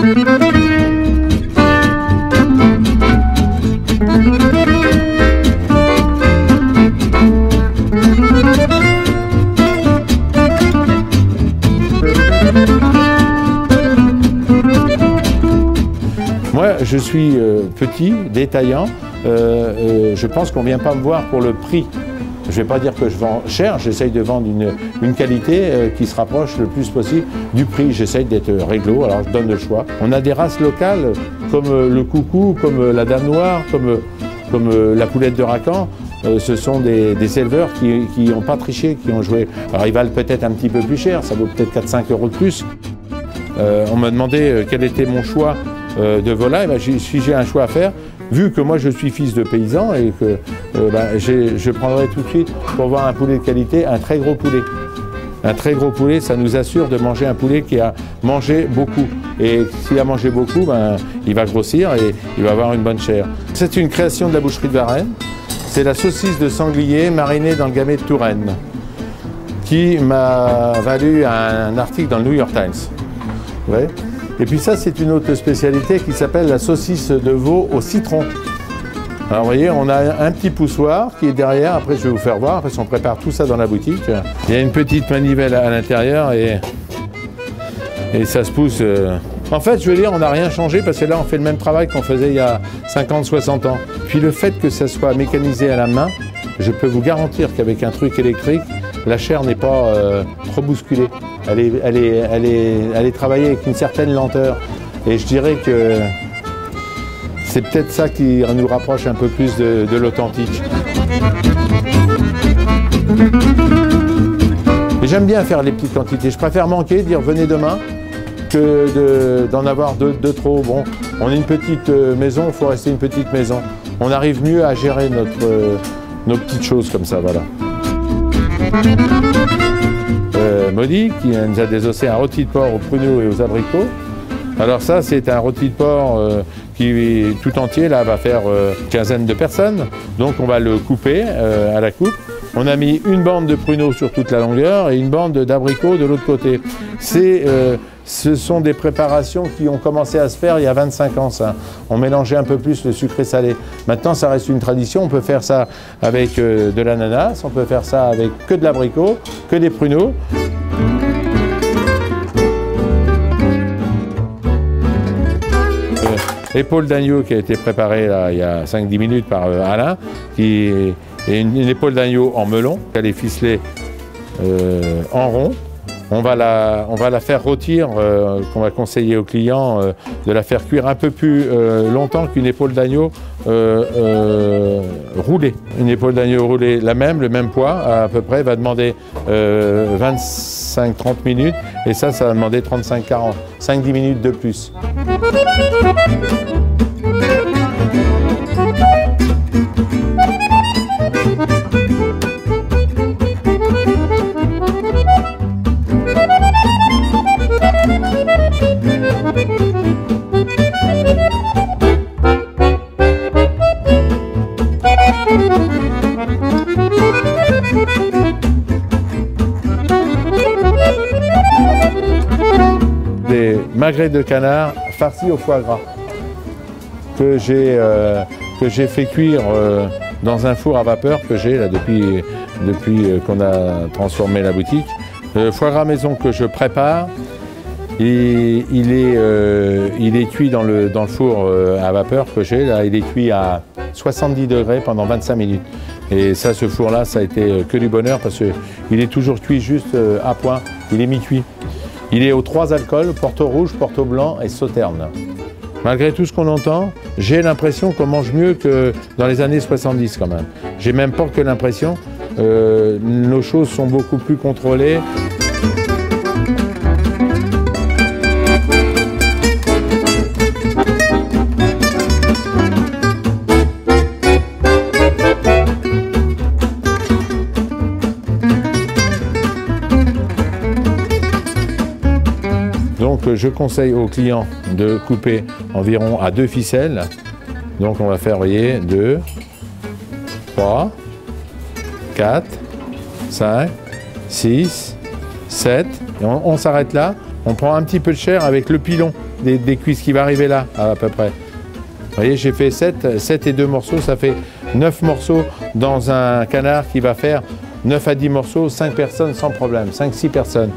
Moi, je suis petit, détaillant. Je pense qu'on ne vient pas me voir pour le prix. Je ne vais pas dire que je vends cher, j'essaye de vendre une qualité qui se rapproche le plus possible du prix. J'essaye d'être réglo, alors je donne le choix. On a des races locales comme le coucou, comme la dame noire, comme la poulette de Racan. Ce sont des éleveurs qui n'ont pas triché, qui ont joué. Alors ils valent peut-être un petit peu plus cher, ça vaut peut-être 4-5 € de plus. On m'a demandé quel était mon choix de volaille. Si j'ai un choix à faire, vu que moi je suis fils de paysan et que je prendrai tout de suite pour voir un poulet de qualité, un très gros poulet. Un très gros poulet, ça nous assure de manger un poulet qui a mangé beaucoup. Et s'il a mangé beaucoup, il va grossir et il va avoir une bonne chair. C'est une création de la boucherie de Varennes. C'est la saucisse de sanglier marinée dans le gamay de Touraine, qui m'a valu un article dans le New York Times. Ouais. Et puis ça, c'est une autre spécialité qui s'appelle la saucisse de veau au citron. Alors vous voyez, on a un petit poussoir qui est derrière, après je vais vous faire voir, parce qu'on prépare tout ça dans la boutique. Il y a une petite manivelle à l'intérieur et ça se pousse. En fait, je veux dire, on n'a rien changé parce que là, on fait le même travail qu'on faisait il y a 50-60 ans. Puis le fait que ça soit mécanisé à la main, je peux vous garantir qu'avec un truc électrique, la chair n'est pas trop bousculée. Elle est travaillée avec une certaine lenteur. Et je dirais que c'est peut-être ça qui nous rapproche un peu plus de l'authentique. J'aime bien faire les petites quantités. Je préfère manquer, dire venez demain, que d'en avoir deux trop. Bon, on est une petite maison, il faut rester une petite maison. On arrive mieux à gérer nos petites choses comme ça, voilà. Maudit qui nous a désossé un rôti de porc aux pruneaux et aux abricots. Alors ça, c'est un rôti de porc qui tout entier là va faire une quinzaine de personnes. Donc on va le couper à la coupe. On a mis une bande de pruneaux sur toute la longueur et une bande d'abricots de l'autre côté. Ce sont des préparations qui ont commencé à se faire il y a 25 ans, ça. On mélangeait un peu plus le sucré salé. Maintenant, ça reste une tradition. On peut faire ça avec de l'ananas, on peut faire ça avec que de l'abricot, que des pruneaux. Épaule d'agneau qui a été préparée là, il y a 5-10 minutes par Alain, qui est une épaule d'agneau en melon. Elle est ficelée en rond. On va la faire rôtir, qu'on va conseiller aux clients de la faire cuire un peu plus longtemps qu'une épaule d'agneau roulée. Une épaule d'agneau roulée, le même poids à peu près, va demander 25-30 minutes et ça va demander 35-40, 5-10 minutes de plus. Des magrets de canard farcis au foie gras que j'ai fait cuire dans un four à vapeur que j'ai là depuis qu'on a transformé la boutique. Le foie gras maison que je prépare, et il est cuit dans le four à vapeur que j'ai là. Il est cuit à 70 degrés pendant 25 minutes. Et ça, ce four-là, ça a été que du bonheur parce qu'il est toujours cuit juste à point. Il est mi-cuit. Il est aux 3 alcools, Porto Rouge, Porto Blanc et Sauterne. Malgré tout ce qu'on entend, j'ai l'impression qu'on mange mieux que dans les années 70 quand même. J'ai même pas que l'impression. Nos choses sont beaucoup plus contrôlées. Donc je conseille aux clients de couper environ à 2 ficelles. Donc on va faire, vous voyez, 2, 3, 4, 5, 6, 7. Et on s'arrête là. On prend un petit peu de chair avec le pilon. des cuisses qui va arriver là, à peu près. Vous voyez, j'ai fait 7 et 2 morceaux, ça fait 9 morceaux dans un canard qui va faire 9 à 10 morceaux, 5 personnes sans problème, 5-6 personnes.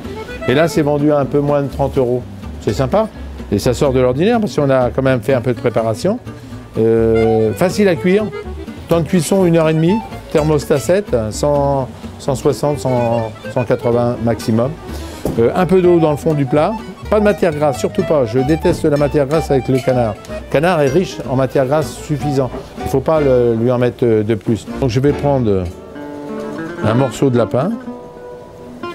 Et là, c'est vendu à un peu moins de 30 €. C'est sympa. Et ça sort de l'ordinaire parce qu'on a quand même fait un peu de préparation. Facile à cuire. Temps de cuisson 1h30. Thermostat 7, 160, 180 maximum. Un peu d'eau dans le fond du plat. Pas de matière grasse, surtout pas. Je déteste la matière grasse avec le canard. Le canard est riche en matière grasse suffisant. Il ne faut pas lui en mettre de plus. Donc je vais prendre un morceau de lapin.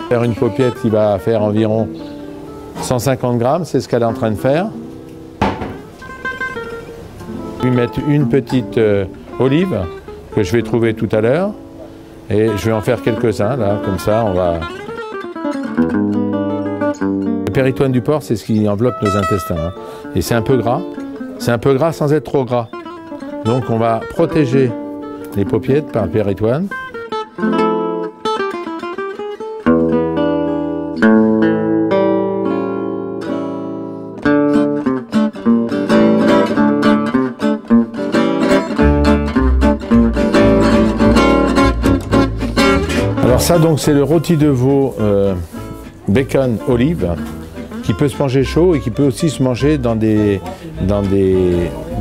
Faire une paupiette qui va faire environ 150 grammes, c'est ce qu'elle est en train de faire. Lui mettre une petite olive que je vais trouver tout à l'heure. Et je vais en faire quelques-uns, là, comme ça, on va... Le péritoine du porc, c'est ce qui enveloppe nos intestins. Hein. Et c'est un peu gras. C'est un peu gras sans être trop gras. Donc on va protéger les paupiettes par le péritoine. Alors ça donc c'est le rôti de veau bacon olive qui peut se manger chaud et qui peut aussi se manger dans des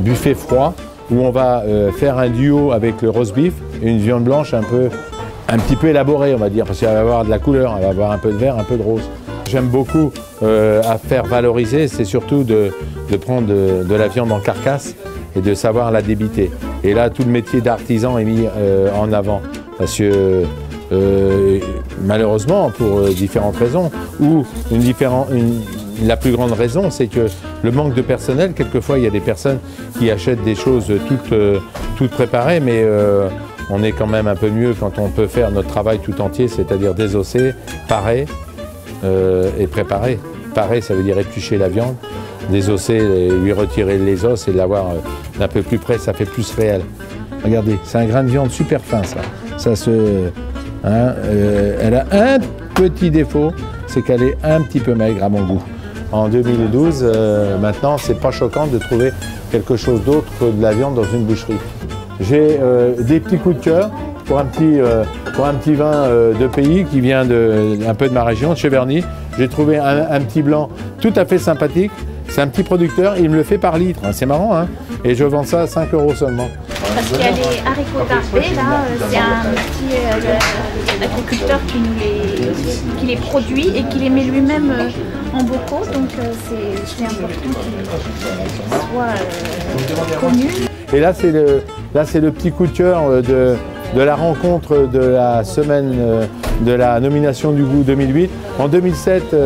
buffets froids où on va faire un duo avec le roast beef et une viande blanche un petit peu élaborée on va dire parce qu'elle va avoir de la couleur, elle va avoir un peu de vert, un peu de rose. J'aime beaucoup à faire valoriser, c'est surtout de prendre de la viande en carcasse et de savoir la débiter. Et là tout le métier d'artisan est mis en avant parce que malheureusement, pour différentes raisons, ou la plus grande raison, c'est que le manque de personnel, quelquefois il y a des personnes qui achètent des choses toutes préparées, mais on est quand même un peu mieux quand on peut faire notre travail tout entier, c'est-à-dire désosser, parer et préparer. Parer, ça veut dire éplucher la viande, désosser, lui retirer les os et l'avoir d'un peu plus près, ça fait plus réel. Regardez, c'est un grain de viande super fin ça. Hein, elle a un petit défaut, c'est qu'elle est un petit peu maigre à mon goût. En 2012, maintenant, c'est pas choquant de trouver quelque chose d'autre que de la viande dans une boucherie. J'ai des petits coups de cœur pour un petit vin de pays qui vient un peu de ma région, de Cheverny. J'ai trouvé un petit blanc tout à fait sympathique. C'est un petit producteur, il me le fait par litre. C'est marrant, hein? Et je vends ça à 5 € seulement. Parce qu'il y a les haricots d'Arbé, là, c'est un petit agriculteur qui les produit et qui les met lui-même en bocaux, donc c'est important qu'ils soient connus. Et là, c'est le petit coup de cœur de la rencontre de la semaine de la nomination du goût 2008. En 2007,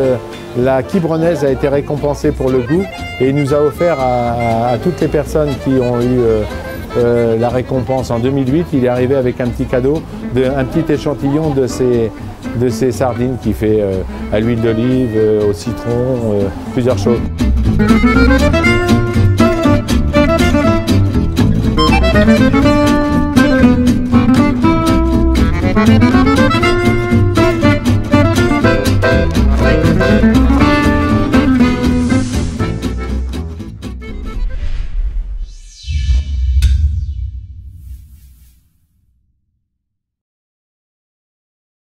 la Quibranaise a été récompensée pour le goût et il nous a offert à toutes les personnes qui ont eu la récompense en 2008, il est arrivé avec un petit cadeau, un petit échantillon de ces sardines qui fait à l'huile d'olive, au citron, plusieurs choses.